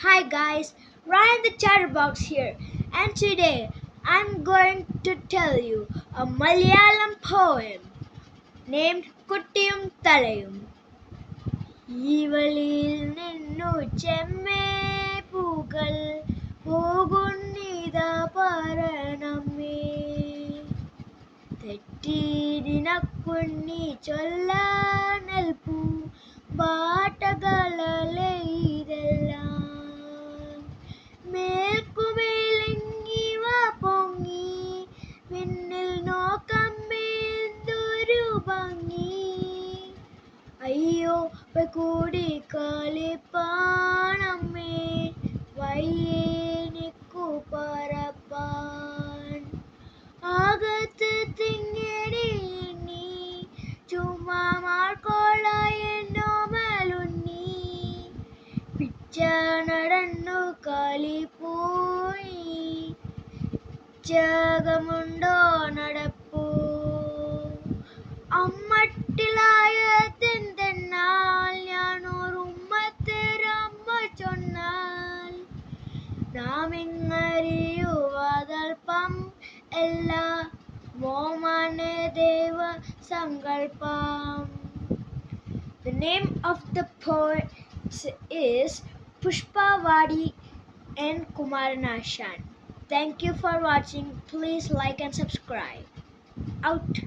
Hi guys, Ryan the Chatterbox here, and today I'm going to tell you a Malayalam poem named Kuttiyum Talayum. ഈവളിയിൽ നിന്നു ചെമ്മേ പൂകൾ പോകുന്നിത പറണമേ തെറ്റിദിനക്കുണ്ണി ചൊല്ലാനൽപ്പൂ ബാട്ടകളലെ ഇതെല്ലാം മേൽക്കുമേലിങ്ങിവ പൊങ്ങി പിന്നിൽ നോക്കമ്മേന്തൊരു ഭംഗി അയ്യോ കൂടി കളിപ്പാണമ്മേ വയ്യേനിക്കു പറപ്പാൻ ആകത്ത് തിങ്ങടി നീ ചുമ്മാ മാർക്കോള എന്നോ മേലുണ്ണി പിച്ച നടന്നു കളിപ്പോയി ജഗമുണ്ടോ നടപ്പൂ അമ്മട്ടിലായ തെന്തെന്നാൽ ഞാനൊരു ഉമ്മത്തേരമ്മ ചൊന്നാൽ നാം ഇങ്ങറിയുവതൽപ്പം എല്ലാ മോമനെ ദേവ സങ്കൽപ്പം. The name of the poet is Pushpavadi and Kumaranashan. Thank you for watching. Please like and subscribe. Out.